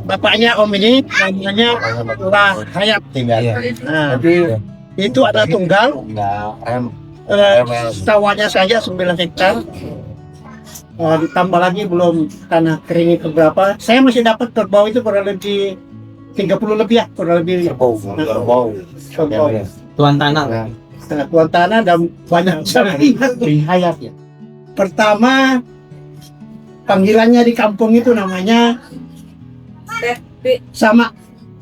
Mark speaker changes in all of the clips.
Speaker 1: Bapaknya Om ini namanya Lah Hayat. Nah, itu ada tunggal. Sawahnya saja 9 hektar. Ditambah lagi belum tanah kering itu berapa. Saya masih dapat kerbau itu kurang lebih 30 lebih ya, kurang lebih. Kerbau.
Speaker 2: Tuan tanah.
Speaker 1: Tuan tanah dan banyak sekali Hayat ya. Pertama panggilannya di kampung itu namanya Sama.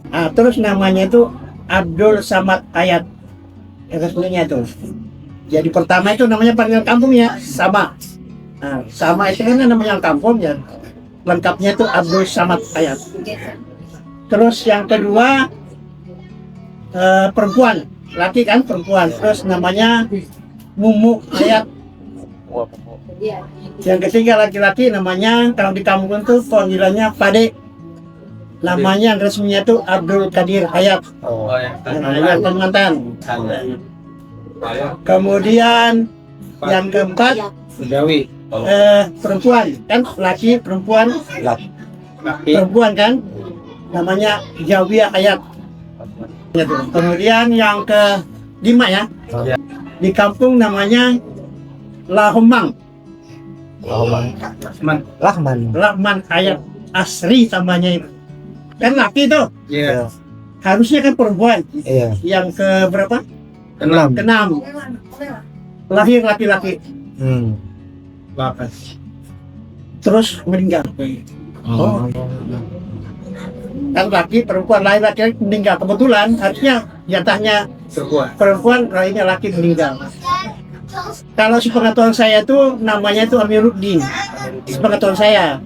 Speaker 1: Nah, terus namanya itu Abdul Samad Hayat. Resminya itu. Jadi pertama itu namanya panggilan kampungnya Sama. Nah, Sama itu kan namanya kampung ya. Lengkapnya itu Abdul Samad Hayat. Terus yang kedua perempuan, laki kan perempuan. Terus namanya Mumu Hayat. Yang ketiga laki-laki namanya kalau di kampung itu panggilannya Pade. Namanya resminya itu Abdul Qadir Hayat. Yang mantan. Kemudian yang keempat perempuan kan, laki perempuan kan namanya Jawiyah Hayat. Kemudian yang kelima ya, di kampung namanya Lahumang. Rahman Hayat Asri tambahnya itu. Kan laki tuh. Harusnya kan perempuan. Yang ke berapa? Keenam. Lahir laki-laki. Terus meninggal. Kan laki perempuan lahir laki meninggal. Kebetulan harusnya jatahnya perempuan, lahirnya laki meninggal. Kalau sepengetahuan saya itu namanya itu Amiruddin. Sepengetahuan saya.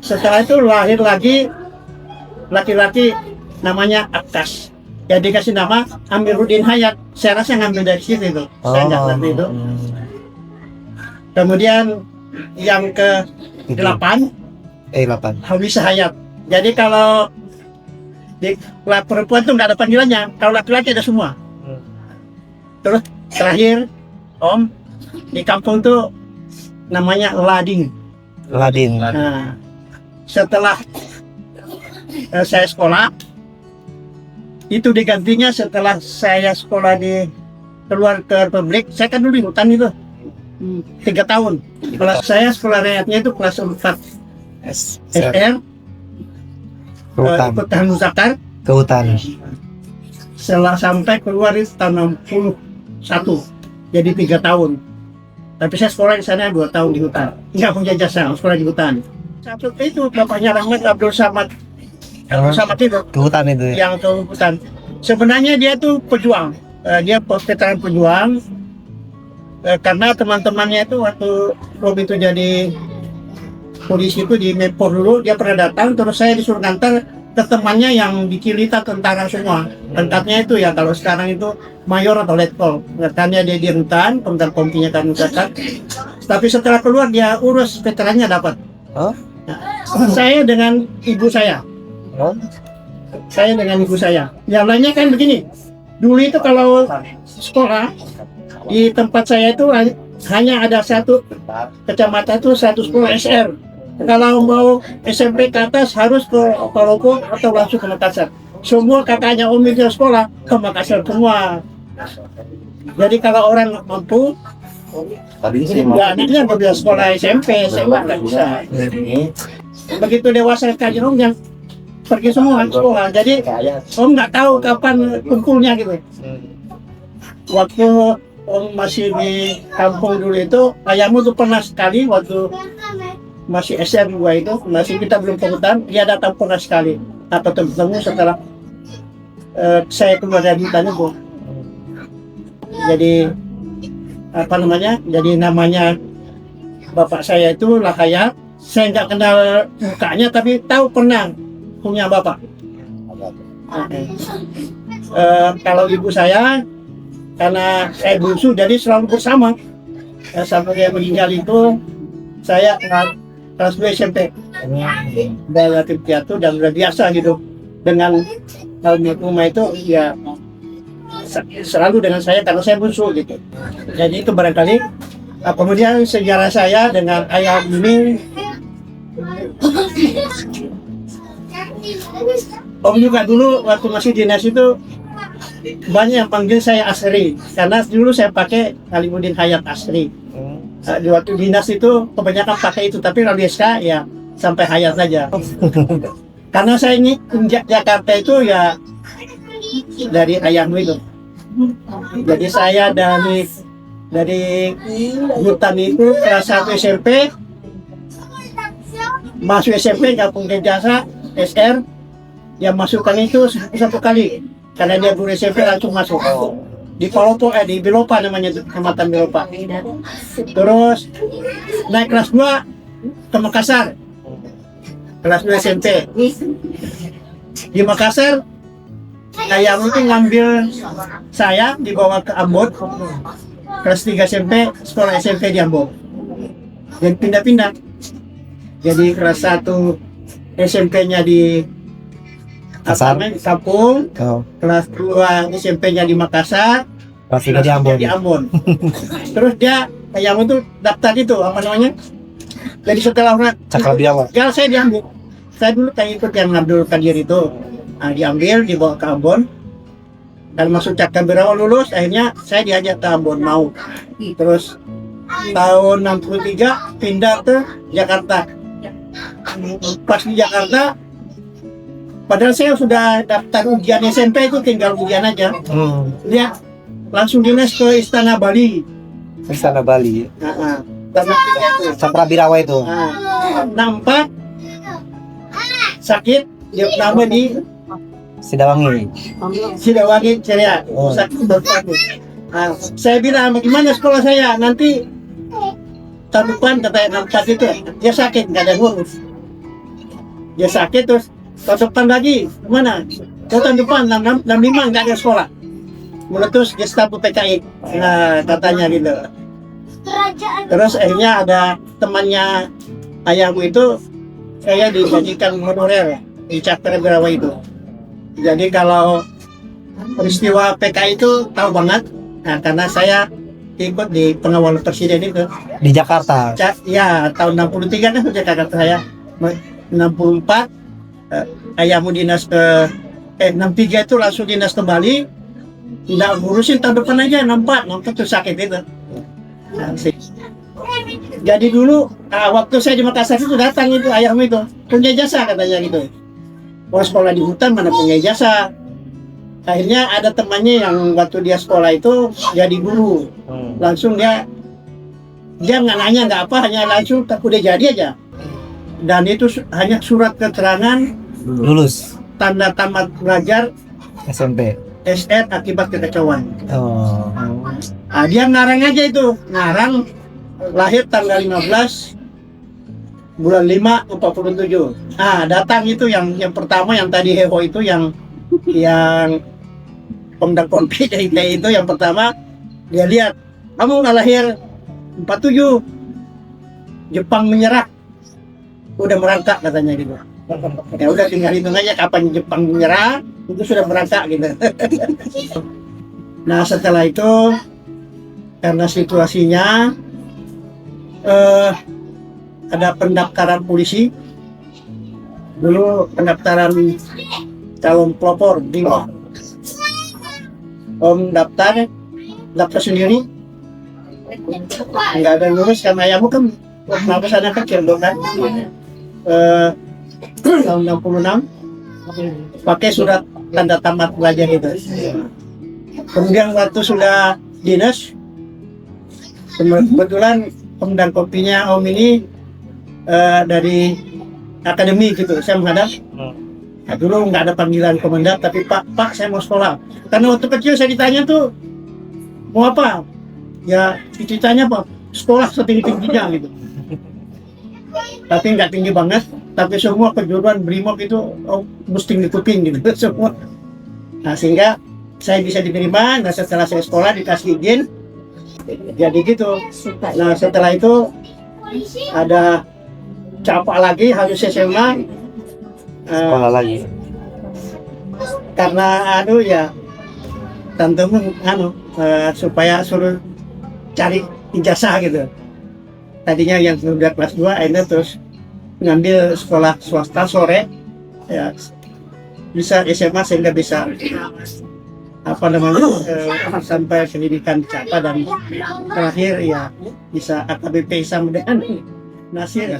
Speaker 1: Setelah itu lahir lagi laki-laki namanya Akas. Ya dikasih nama Amiruddin Hayat. Saya rasa ngambil dari situ itu. Saya nggak ngerti itu. Kemudian yang ke-8 Hawisa Hayat. Jadi kalau di perempuan itu nggak ada panggilannya. Kalau laki-laki ada semua. Terus terakhir Om, di kampung tuh namanya Ladin. Nah, setelah saya sekolah, itu digantinya setelah saya sekolah di keluar ke Republik. Saya kan dulu di hutan itu 3 tahun. Kelas saya sekolah rakyatnya itu kelas 4 SR. Ikut tahun Zakar
Speaker 2: Ke hutan.
Speaker 1: setelah sampai keluar itu tahun 61. Jadi 3 tahun. Tapi saya sekolah di sana 2 tahun di hutan. Nggak punya jasa, sekolah di hutan. Satu itu bapaknya Rahmat Abdul Samad. Abdul Samad itu.
Speaker 2: Ke hutan itu.
Speaker 1: Yang ke hutan. Sebenarnya dia tuh pejuang. Dia veteran pejuang. Karena teman-temannya itu waktu Rob itu jadi polisi itu di Mepor dulu, dia pernah datang, terus saya disuruh ngantar ke temannya yang di Cilita, tentara semua. Lengkapnya itu ya, kalau sekarang itu mayor atau letkol. Katanya dia di hutan, komentar kompinya kan cacat. Tapi setelah keluar dia urus veterannya dapat. Nah, saya dengan ibu saya. Saya dengan ibu saya. Yang lainnya kan begini. Dulu itu kalau sekolah di tempat saya itu hanya ada satu kecamatan itu 110 SR. Kalau mau SMP ke atas harus ke Palopo atau langsung ke Makassar. Semua kakaknya Om itu sekolah ke Makassar semua. Jadi kalau orang mampu, ya anaknya bisa sekolah SMP, SMA nggak bisa. Begitu dewasa kajian Om yang pergi semua sekolah. Jadi Om nggak tahu kapan kumpulnya gitu. Waktu Om masih di kampung dulu itu, ayahmu tuh pernah sekali waktu masih SM2 itu, masih kita belum ke hutan, dia datang pernah sekali. Apa ketemu setelah saya keluar dari hutan itu. Jadi apa namanya? Jadi namanya bapak saya itu Lahayat. Saya nggak kenal mukanya, tapi tahu pernah punya bapak. Kalau ibu saya, karena saya bungsu, jadi selalu bersama. Sampai dia meninggal itu, saya kelas 2 SMP. Relatif jatuh dan udah biasa gitu. Dengan rumah itu, ya selalu dengan saya karena saya bungsu gitu. Jadi itu barangkali. Kemudian sejarah saya dengan ayah ini Om juga dulu waktu masih dinas itu banyak yang panggil saya Asri karena dulu saya pakai Alimuddin Hayat Asri. Di waktu dinas itu kebanyakan pakai itu, tapi kalau di SK ya sampai Hayat saja. Karena saya ini Jakarta itu ya dari ayahmu itu. Jadi saya dari hutan itu kelas 1 SMP, masuk SMP Kampung Jasa SR, yang masukkan itu satu kali karena dia guru SMP langsung masuk di Palopo, di Bilopa namanya, Kecamatan Bilopa. Terus naik kelas 2 ke Makassar, kelas 2 SMP. Di Makassar ayah itu ngambil saya dibawa ke Ambon, kelas 3 SMP, sekolah SMP di Ambon, dan pindah-pindah. Jadi kelas 1 SMP-nya di Kampung, kelas 2 SMP-nya di Makassar,
Speaker 2: kelas 3 di
Speaker 1: Ambon. Terus dia ayam itu daftar itu apa namanya? Jadi setelah
Speaker 2: Cakrabiawa.
Speaker 1: Ya saya diambil. Saya dulu kayak ikut yang Abdul Qadir itu. Nah, diambil dibawa ke Ambon. Dan masuk Cakrabiawa lulus, akhirnya saya diajak ke Ambon mau. Terus tahun 63 pindah ke Jakarta. Pas di Jakarta, padahal saya sudah daftar ujian SMP itu tinggal ujian aja. Dia langsung dinas ke Istana Bali.
Speaker 2: Istana Bali. Cakrabiawa itu.
Speaker 1: Nampak sakit, dia nama di Sidawangi Ceria. Sakit berpaku. Saya bilang bagaimana sekolah saya nanti tahun depan, katanya 64 itu dia sakit, nggak ada ngurus. Dia sakit terus tahun depan lagi kemana? Tahun depan 65 nggak ada sekolah. Meletus Gestapo PKI, nah, katanya gitu. Terus akhirnya ada temannya ayahku itu, saya dijadikan honorer di Cakrabiawa itu. Jadi kalau peristiwa PKI itu tahu banget, nah, karena saya ikut di pengawal presiden itu
Speaker 2: di Jakarta.
Speaker 1: Ya tahun 63 kan sudah Jakarta saya. 64 ayahmu dinas ke 63 itu langsung dinas ke Bali, nggak ngurusin tahun depan aja. 64 tuh sakit itu. Jadi dulu waktu saya di Makassar itu datang itu ayahmu itu punya jasa katanya gitu. Mau sekolah di hutan mana punya jasa. Akhirnya ada temannya yang waktu dia sekolah itu jadi guru. Langsung dia nggak nanya nggak apa, hanya langsung udah jadi aja. Dan itu hanya surat keterangan
Speaker 2: lulus
Speaker 1: tanda tamat belajar
Speaker 2: SMP
Speaker 1: SR akibat kekacauan. Dia ngarang aja itu, ngarang lahir tanggal 15 bulan 5 47. Datang itu yang pertama yang tadi heboh itu yang Pemda Konfi itu yang pertama dia lihat, kamu nggak lahir 47, Jepang menyerah, udah merangkak katanya gitu. Ya udah tinggal hitung aja kapan Jepang menyerah, itu sudah merangkak gitu. Nah setelah itu karena situasinya ada pendaftaran polisi dulu, pendaftaran calon pelopor bingung. Om daftar sendiri, nggak ada ngurus karena ayahmu kan kenapa sana kecil dong kan. Tahun 66 pakai surat tanda tamat belajar itu. Kemudian waktu sudah dinas, kebetulan pemdang kopinya Om ini dari akademi gitu, saya menghadap. Nah, dulu nggak ada panggilan komandan, tapi Pak saya mau sekolah. Karena waktu kecil saya ditanya tuh mau apa, ya ceritanya apa, sekolah setinggi-tingginya gitu. Tapi nggak tinggi banget, tapi semua kejuruan Brimob itu mesti ngikutin gitu semua. Nah sehingga saya bisa diterima. Nah setelah saya sekolah dikasih izin, jadi gitu. Nah setelah itu ada capa lagi harus SMA.
Speaker 2: Sekolah lagi.
Speaker 1: Karena ya tantemu supaya suruh cari ijazah gitu. Tadinya yang sudah kelas 2 akhirnya terus ngambil sekolah swasta sore, ya bisa SMA sehingga bisa sampai pendidikan capai dan terakhir ya bisa AKBP sama dengan Nasir.